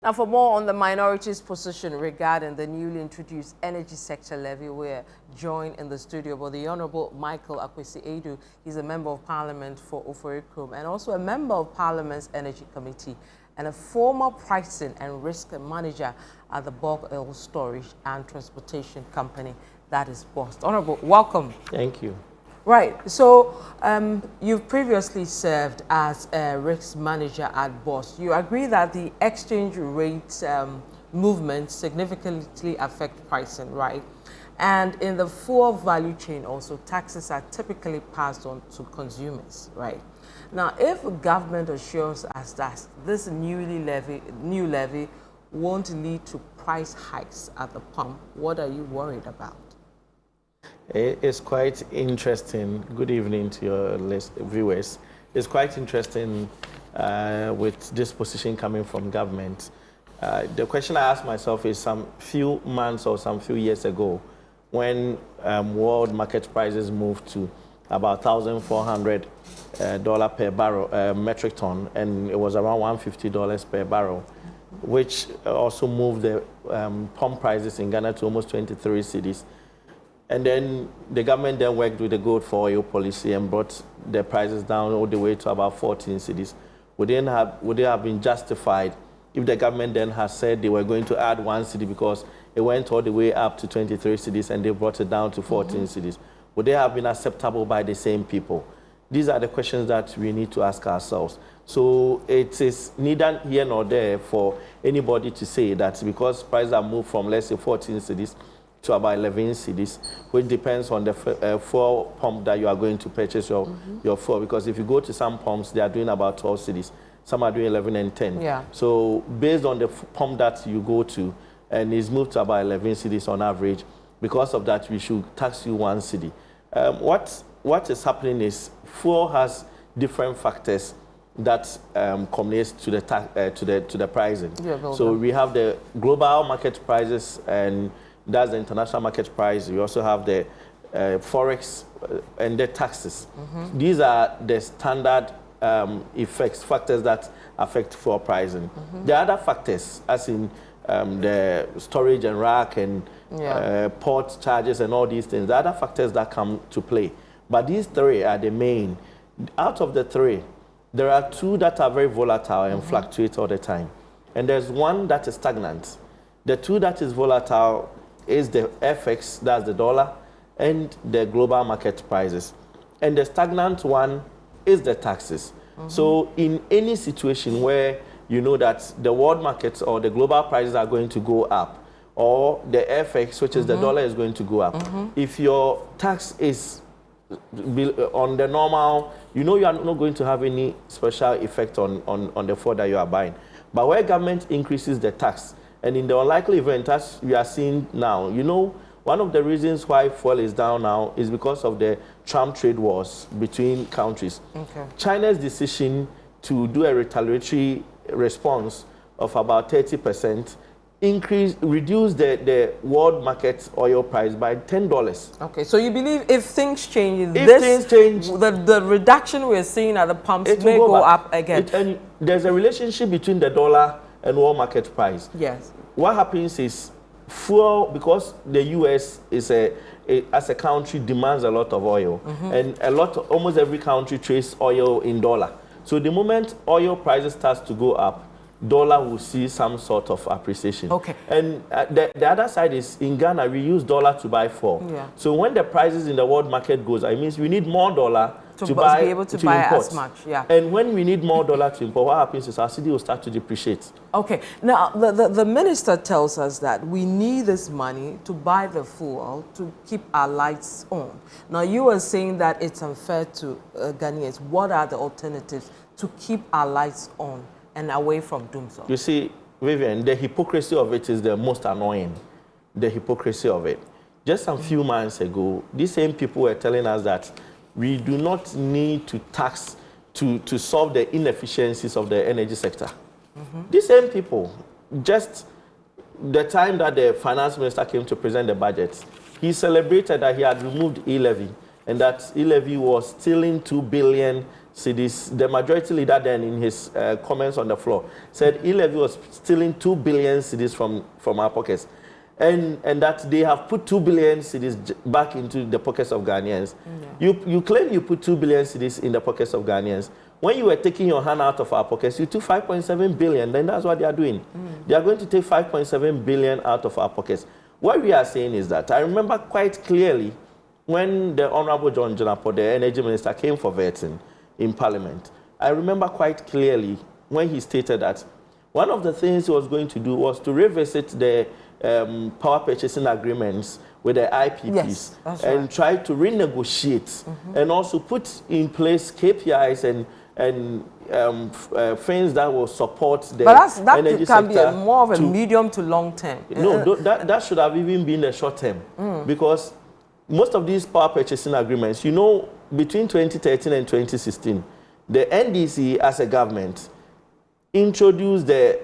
Now, for more on the minorities' position regarding the newly introduced energy sector levy, we're joined in the studio by the Honorable Michael Akwesi-Edu. He's a member of Parliament for Oforikrom and also a member of Parliament's Energy Committee and a former pricing and risk manager at the bulk oil storage and transportation company that is BOST. Honorable, welcome. Thank you. Right. So you've previously served as a risk manager at BOST. You agree that the exchange rate movement significantly affect pricing, right? And in the full value chain also, taxes are typically passed on to consumers, right? Now, if government assures us that this new levy won't lead to price hikes at the pump, what are you worried about? It's quite interesting. Good evening to your viewers. It's quite interesting with this position coming from government. The question I ask myself is some few months or some few years ago, when world market prices moved to about $1,400 per barrel, metric ton, and it was around $150 per barrel, which also moved the pump prices in Ghana to almost 23 cedis. And then the government then worked with the gold for oil policy and brought the prices down all the way to about 14 cedis. Would it have been justified if the government then has said they were going to add 1 cedi because it went all the way up to 23 cedis and they brought it down to 14 cedis? Would they have been acceptable by the same people? These are the questions that we need to ask ourselves. So it is neither here nor there for anybody to say that because prices have moved from, let's say, 14 cedis to about 11 cedis, which depends on the fuel pump that you are going to purchase your fuel. Because if you go to some pumps, they are doing about 12 cedis. Some are doing 11 and 10. Yeah. So based on the pump that you go to, and it's moved to about 11 cedis on average, because of that, we should tax you 1 cedi. What is happening is fuel has different factors that culminates to the pricing. Yeah, so we have the global market prices, and that's the international market price. We also have the forex and the taxes. These are the standard factors that affect fuel pricing. The other factors, as in the storage and rack and port charges and all these things, the other factors that come to play. But these three are the main. Out of the three, there are two that are very volatile and fluctuate all the time. And there's one that is stagnant. The two that is volatile is the FX, that's the dollar, and the global market prices. And the stagnant one is the taxes. So in any situation where you know that the world markets or the global prices are going to go up, or the FX, which is the dollar, is going to go up, if your tax is on the normal, you know you are not going to have any special effect on the fuel that you are buying. But where government increases the tax, and in the unlikely event, as we are seeing now, you know, one of the reasons why fuel is down now is because of the Trump trade wars between countries. China's decision to do a retaliatory response of about 30% reduce the world market oil price by $10. Okay, so you believe if things change, the reduction we're seeing at the pumps may go up again? And there's a relationship between the dollar and world market price. Yes. What happens is fuel, because the U.S. is as a country demands a lot of oil, and almost every country trades oil in dollar. So the moment oil prices starts to go up, dollar will see some sort of appreciation. Okay. And the other side is in Ghana, we use dollar to buy fuel. Yeah. So when the prices in the world market goes, it means we need more dollar to be able to buy import as much. Yeah. And when we need more dollar to import, what happens is our cedi will start to depreciate. Okay. Now, the minister tells us that we need this money to buy the fuel to keep our lights on. Now, you are saying that it's unfair to Ghanaians. What are the alternatives to keep our lights on and away from doomsday? You see, Vivian, the hypocrisy of it is the most annoying. The hypocrisy of it. Just a few months ago, these same people were telling us that we do not need to tax to solve the inefficiencies of the energy sector. These same people, just the time that the finance minister came to present the budget, he celebrated that he had removed e-levy and that e-levy was stealing 2 billion cedis. The majority leader then, in his comments on the floor, said e-levy was stealing 2 billion cedis from our pockets. And that they have put 2 billion cedis back into the pockets of Ghanaians. You claim you put 2 billion cedis in the pockets of Ghanaians. When you were taking your hand out of our pockets, you took 5.7 billion. Then that's what they are doing. They are going to take 5.7 billion out of our pockets. What we are saying is that I remember quite clearly when the Honorable John Jonapo, the energy minister, came for vetting in Parliament. I remember quite clearly when he stated that one of the things he was going to do was to revisit the power purchasing agreements with the IPPs and try to renegotiate and also put in place KPIs and things that will support the energy sector. But that can be more of a medium to long term. No, that should have even been the short term because most of these power purchasing agreements, you know, between 2013 and 2016, the NDC as a government introduced the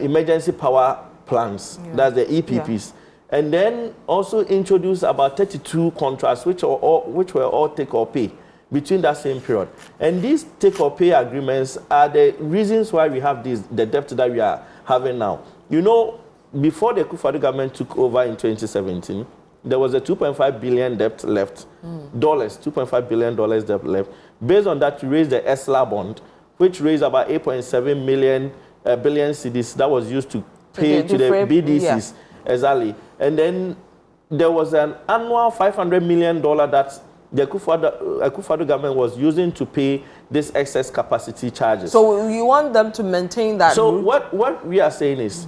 emergency power plans, that's the EPPs, and then also introduced about 32 contracts which were all take or pay between that same period. And these take or pay agreements are the reasons why we have the debt that we are having now. You know, before the Akufo-Addo government took over in 2017, there was a $2.5 billion debt left, $2.5 billion debt left. Based on that, we raised the ESLA bond, which raised about 8.7 billion cedis that was used to pay to the BDCs, exactly. And then there was an annual $500 million that the Akufo-Addo government was using to pay this excess capacity charges. So you want them to maintain that So route? what we are saying is,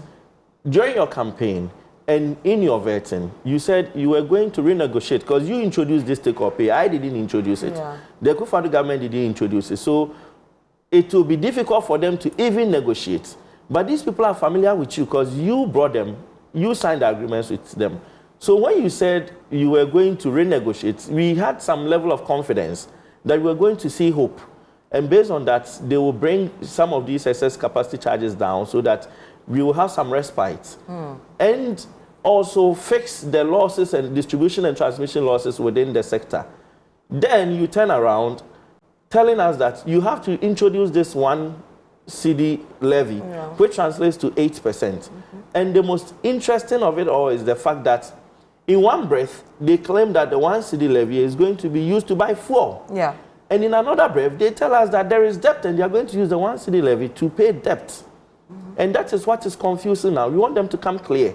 during your campaign and in your vetting, you said you were going to renegotiate because you introduced this take or pay. I didn't introduce it. The Akufo-Addo government didn't introduce it. So it will be difficult for them to even negotiate. But these people are familiar with you because you brought them, you signed the agreements with them. So when you said you were going to renegotiate, we had some level of confidence that we were going to see hope. And based on that, they will bring some of these excess capacity charges down so that we will have some respite. And also fix the losses and distribution and transmission losses within the sector. Then you turn around telling us that you have to introduce this one CD levy, which translates to 8%. And the most interesting of it all is the fact that in one breath, they claim that the one CD levy is going to be used to buy fuel. And in another breath, they tell us that there is debt and they are going to use the one CD levy to pay debt. And that is what is confusing now. We want them to come clear.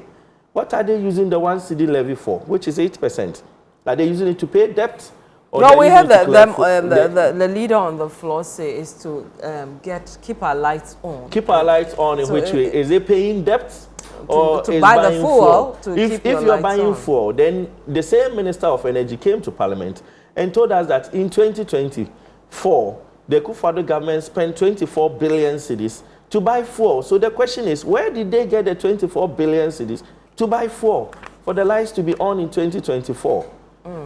What are they using the one CD levy for, which is 8%? Are they using it to pay debt? No, we had the leader on the floor say is to keep our lights on. Keep our lights on in which way? Is it paying debt? Or to buy the fuel? If you're buying fuel, then the same Minister of Energy came to Parliament and told us that in 2024, the Akufo-Addo government spent 24 billion cedis to buy fuel. So the question is, where did they get the 24 billion cedis to buy fuel for the lights to be on in 2024?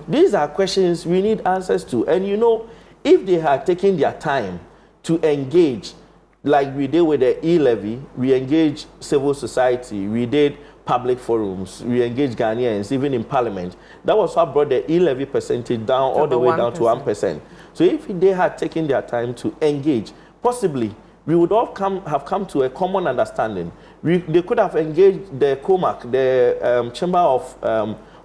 These are questions we need answers to. And you know, if they had taken their time to engage, like we did with the e-levy, we engaged civil society, we did public forums, we engaged Ghanaians, even in Parliament. That was what brought the e-levy percentage down all the way down to 1%. So if they had taken their time to engage, possibly we would all have come to a common understanding. They could have engaged the COMAC, the Chamber of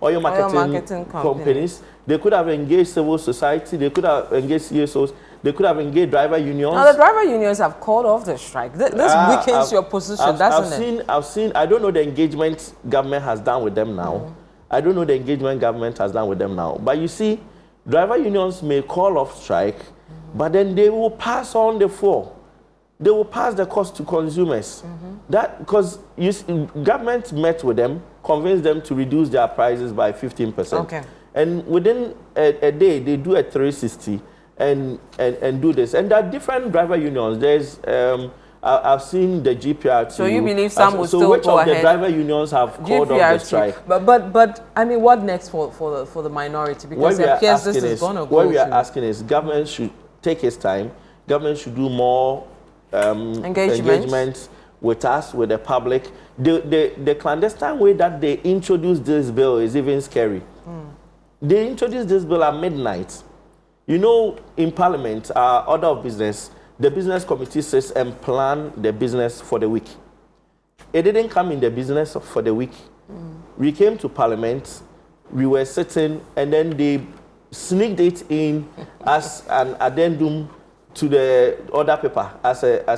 Oil Marketing Companies. They could have engaged civil society. They could have engaged CSOs. They could have engaged driver unions. Now, the driver unions have called off the strike. This weakens your position, doesn't it? I've seen, I don't know the engagement government has done with them now. I don't know the engagement government has done with them now. But you see, driver unions may call off strike, but then they will pass on the fuel. They will pass the cost to consumers. That because government met with them, convinced them to reduce their prices by 15%. And within a day, they do a 360 and do this. And there are different driver unions. There's I've seen the GPRT. So you believe some will still go ahead? So which of the driver unions have called off the strike? But I mean, what next for the minority? Because it appears this is going to go. What we are asking is government should take its time. Government should do more engagement with us, with the public. The clandestine way that they introduced this bill is even scary. They introduced this bill at midnight. You know, in Parliament, order of business, the business committee sits and plan the business for the week. It didn't come in the business for the week. We came to Parliament, we were sitting, and then they sneaked it in as an addendum to the order paper as a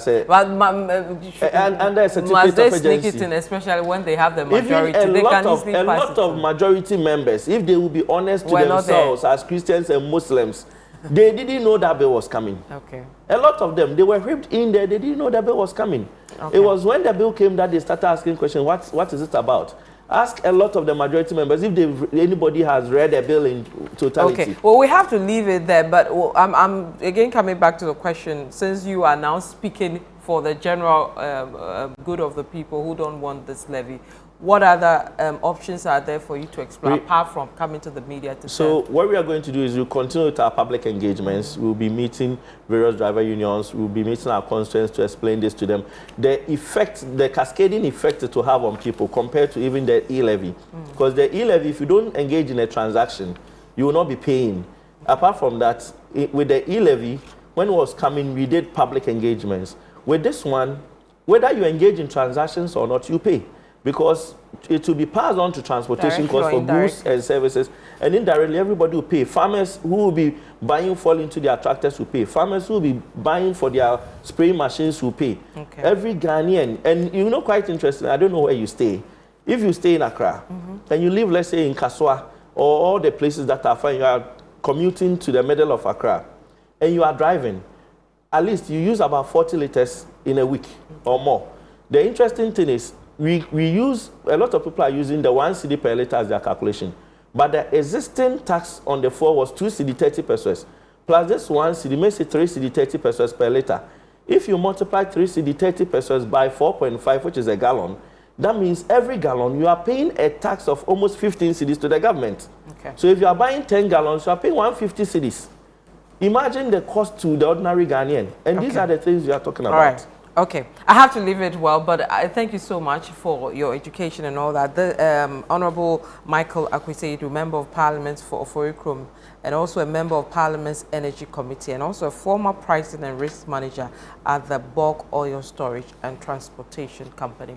under a certificate must they of sneak urgency. it in, especially when they have the majority? Even they a can lot easily of pass it. majority members, if they will be honest to We're not themselves there. as Christians and Muslims, they didn't know that bill was coming. Okay. A lot of them, they were whipped in there, they didn't know that bill was coming. Okay. It was when the bill came that they started asking questions, what is it about? Ask a lot of the majority members if anybody has read the bill in totality. Okay, well, we have to leave it there, but I'm again coming back to the question, since you are now speaking for the general good of the people who don't want this levy, what other options are there for you to explore, apart from coming to the media to So what we are going to do is we'll continue with our public engagements. We'll be meeting various driver unions. We'll be meeting our constituents to explain this to them. The effect, the cascading effect it will have on people compared to even the e-levy. Because the e-levy, if you don't engage in a transaction, you will not be paying. Apart from that, with the e-levy, when it was coming, we did public engagements. With this one, whether you engage in transactions or not, you pay. Because it will be passed on to transportation costs for goods and services, and indirectly everybody will pay. Farmers who will be buying fuel into their tractors will pay. Farmers who will be buying for their spraying machines will pay. Okay. Every Ghanaian, and you know, quite interesting, I don't know where you stay. If you stay in Accra, and you live, let's say, in Kaswa, or all the places that are far, you are commuting to the middle of Accra, and you are driving, at least you use about 40 liters in a week or more. The interesting thing is, we use, a lot of people are using the 1 cedi per liter as their calculation. But the existing tax on the fuel was 2 cedi 30 pesos. Plus this 1 cedi makes it 3 cedi 30 pesos per liter. If you multiply 3 cedi 30 pesos by 4.5, which is a gallon, that means every gallon you are paying a tax of almost 15 cedis to the government. Okay. So if you are buying 10 gallons, you are paying 150 cedis. Imagine the cost to the ordinary Ghanaian. And these are the things we are talking about. All right. Okay, I have to leave it well, but I thank you so much for your education and all that. The Honorable Michael Akwiseidu, Member of Parliament for Oforikrom, and also a Member of Parliament's Energy Committee, and also a former Pricing and Risk Manager at the Bulk Oil Storage and Transportation Company.